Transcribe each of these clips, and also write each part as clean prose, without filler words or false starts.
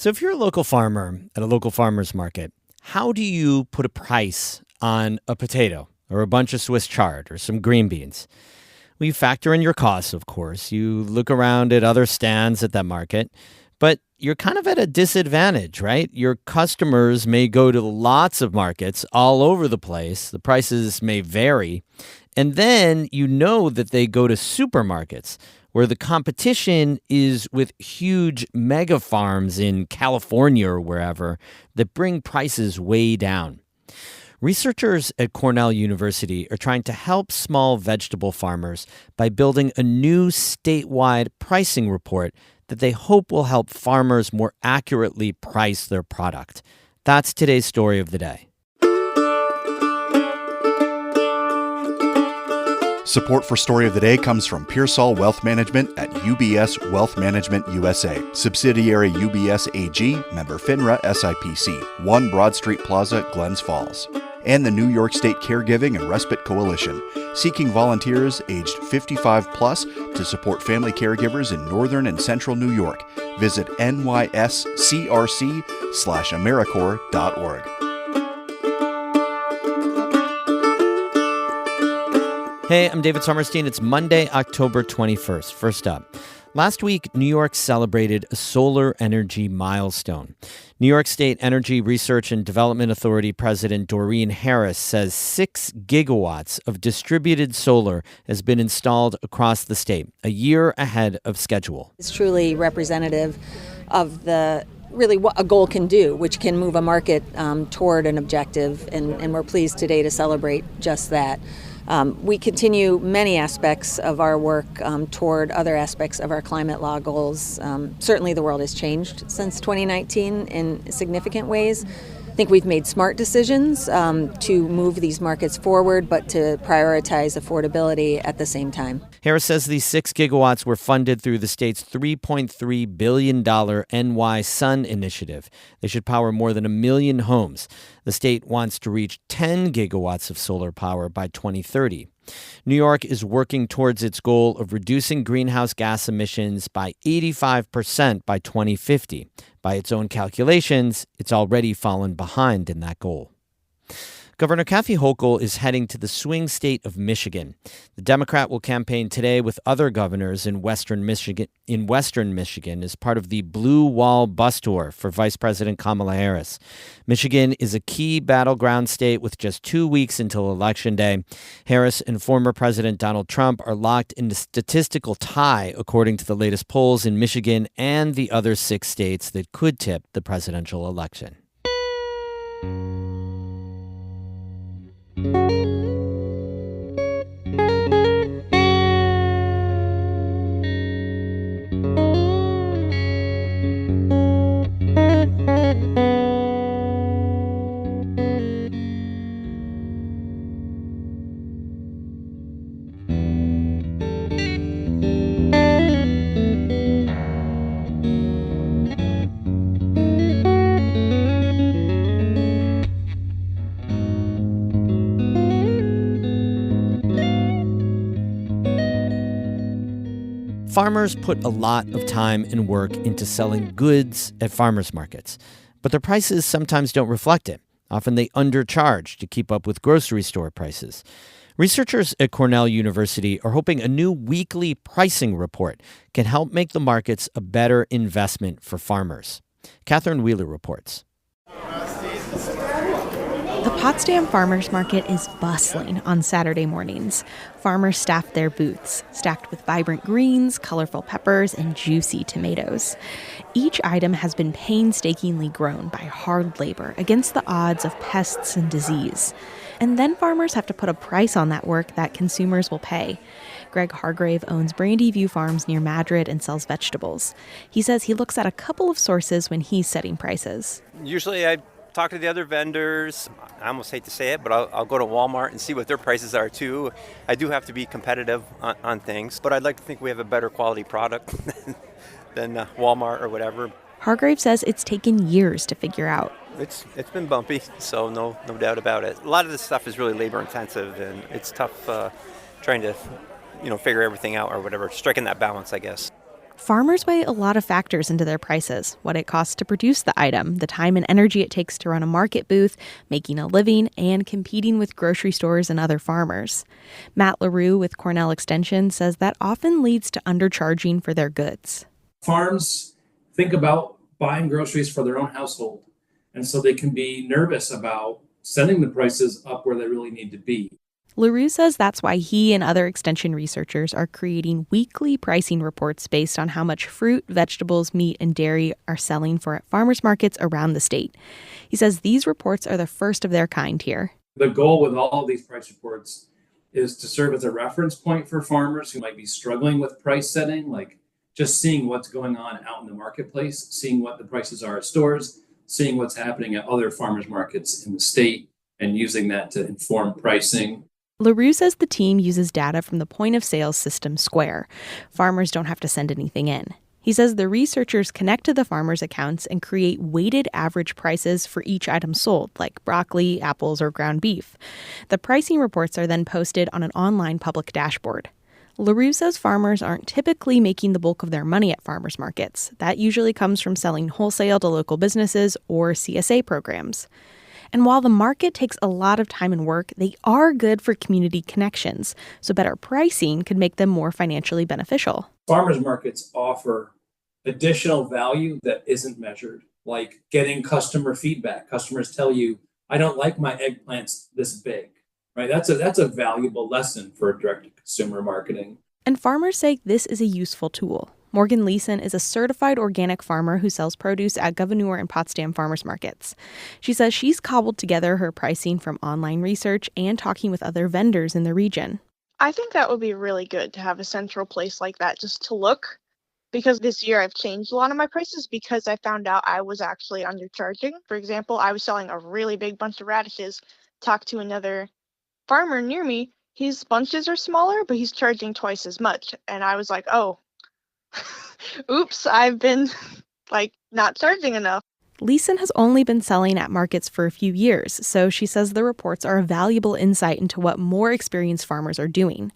So if you're a local farmer at a local farmer's market, how do you put a price on a potato or a bunch of Swiss chard or some green beans? Well, you factor in your costs, of course. You look around at other stands at that market, but you're kind of at a disadvantage, right? Your customers may go to lots of markets all over the place. The prices may vary. And then you know that they go to supermarkets where the competition is with huge mega farms in California or wherever that bring prices way down. Researchers at Cornell University are trying to help small vegetable farmers by building a new statewide pricing report that they hope will help farmers more accurately price their product. That's today's story of the day. Support for Story of the Day comes from Pearsall Wealth Management at UBS Wealth Management USA, subsidiary UBS AG, member FINRA SIPC, 1 Broad Street Plaza, Glens Falls, and the New York State Caregiving and Respite Coalition, seeking volunteers aged 55 plus to support family caregivers in northern and central New York. Visit nyscrc/AmeriCorps.org. Hey, I'm David Sommerstein. It's Monday, October 21st. First up, last week, New York celebrated a solar energy milestone. New York State Energy Research and Development Authority President Doreen Harris says 6 gigawatts of distributed solar has been installed across the state, a year ahead of schedule. It's truly representative of really what a goal can do, which can move a market toward an objective, and we're pleased today to celebrate just that. We continue many aspects of our work toward other aspects of our climate law goals. Certainly the world has changed since 2019 in significant ways. I think we've made smart decisions to move these markets forward, but to prioritize affordability at the same time. Harris says these 6 gigawatts were funded through the state's $3.3 billion NY Sun initiative. They should power more than 1 million homes. The state wants to reach 10 gigawatts of solar power by 2030. New York is working towards its goal of reducing greenhouse gas emissions by 85% by 2050. By its own calculations, it's already fallen behind in that goal. Governor Kathy Hochul is heading to the swing state of Michigan. The Democrat will campaign today with other governors in western Michigan as part of the Blue Wall bus tour for Vice President Kamala Harris. Michigan is a key battleground state with just 2 weeks until Election Day. Harris and former President Donald Trump are locked in a statistical tie, according to the latest polls in Michigan and the other 6 states that could tip the presidential election. Farmers put a lot of time and work into selling goods at farmers markets, but their prices sometimes don't reflect it. Often they undercharge to keep up with grocery store prices. Researchers at Cornell University are hoping a new weekly pricing report can help make the markets a better investment for farmers. Catherine Wheeler reports. The Potsdam Farmers Market is bustling on Saturday mornings. Farmers staff their booths, stacked with vibrant greens, colorful peppers, and juicy tomatoes. Each item has been painstakingly grown by hard labor against the odds of pests and disease. And then farmers have to put a price on that work that consumers will pay. Greg Hargrave owns Brandy View Farms near Madrid and sells vegetables. He says he looks at a couple of sources when he's setting prices. Usually I talk to the other vendors. I almost hate to say it, but I'll go to Walmart and see what their prices are too. I do have to be competitive on things, but I'd like to think we have a better quality product than Walmart or whatever. Hargrave says it's taken years to figure out. It's been bumpy, so no doubt about it. A lot of this stuff is really labor intensive, and it's tough trying to figure everything out or whatever, striking that balance, I guess. Farmers weigh a lot of factors into their prices: what it costs to produce the item, the time and energy it takes to run a market booth, making a living, and competing with grocery stores and other farmers. Matt LaRue with Cornell Extension says that often leads to undercharging for their goods. Farms think about buying groceries for their own household, and so they can be nervous about sending the prices up where they really need to be. LaRue says that's why he and other extension researchers are creating weekly pricing reports based on how much fruit, vegetables, meat, and dairy are selling for at farmers markets around the state. He says these reports are the first of their kind here. The goal with all of these price reports is to serve as a reference point for farmers who might be struggling with price setting, like just seeing what's going on out in the marketplace, seeing what the prices are at stores, seeing what's happening at other farmers markets in the state, and using that to inform pricing. LaRue says the team uses data from the point-of-sale system Square. Farmers don't have to send anything in. He says the researchers connect to the farmers' accounts and create weighted average prices for each item sold, like broccoli, apples, or ground beef. The pricing reports are then posted on an online public dashboard. LaRue says farmers aren't typically making the bulk of their money at farmers markets. That usually comes from selling wholesale to local businesses or CSA programs. And while the market takes a lot of time and work, they are good for community connections, so better pricing could make them more financially beneficial. Farmers markets offer additional value that isn't measured, like getting customer feedback. Customers tell you, I don't like my eggplants this big, right? That's a valuable lesson for direct-to-consumer marketing. And farmers say this is a useful tool. Morgan Leeson is a certified organic farmer who sells produce at Gouverneur and Potsdam farmers markets. She says she's cobbled together her pricing from online research and talking with other vendors in the region. I think that would be really good to have a central place like that just to look, because this year I've changed a lot of my prices because I found out I was actually undercharging. For example, I was selling a really big bunch of radishes, talked to another farmer near me. His bunches are smaller, but he's charging twice as much. And I was like, oh, oops, I've been not charging enough. Leeson has only been selling at markets for a few years, so she says the reports are a valuable insight into what more experienced farmers are doing.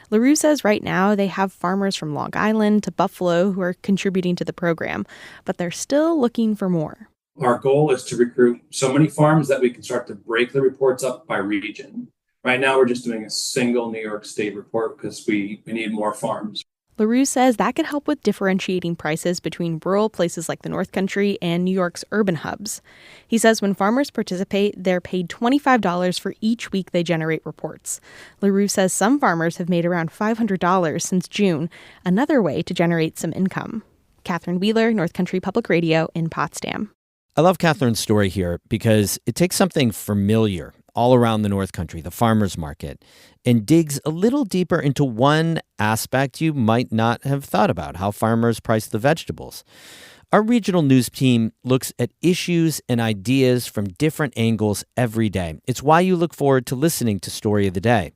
LaRue says right now they have farmers from Long Island to Buffalo who are contributing to the program, but they're still looking for more. Our goal is to recruit so many farms that we can start to break the reports up by region. Right now, we're just doing a single New York State report because we need more farms. LaRue says that could help with differentiating prices between rural places like the North Country and New York's urban hubs. He says when farmers participate, they're paid $25 for each week they generate reports. LaRue says some farmers have made around $500 since June, another way to generate some income. Catherine Wheeler, North Country Public Radio in Potsdam. I love Catherine's story here because it takes something familiar all around the North Country, the farmers market, and digs a little deeper into one aspect you might not have thought about, how farmers price the vegetables. Our regional news team looks at issues and ideas from different angles every day. It's why you look forward to listening to Story of the Day.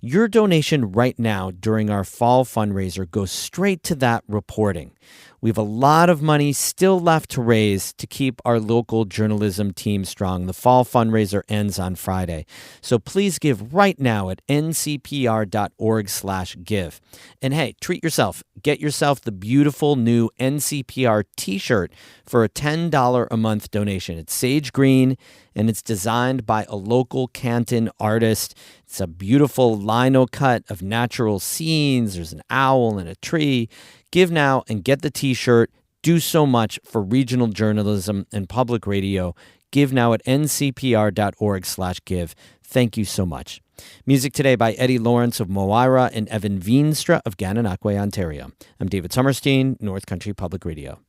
Your donation right now during our fall fundraiser goes straight to that reporting. We have a lot of money still left to raise to keep our local journalism team strong. The fall fundraiser ends on Friday. So please give right now at ncpr.org/give. And hey, treat yourself. Get yourself the beautiful new NCPR t-shirt for a $10 a month donation. It's sage green and it's designed by a local Canton artist. It's a beautiful lino cut of natural scenes. There's an owl and a tree. Give now and get the t-shirt. Do so much for regional journalism and public radio. Give now at ncpr.org/give. Thank you so much. Music today by Eddie Lawrence of Moira and Evan Veenstra of Gananoque, Ontario. I'm David Summerstein, North Country Public Radio.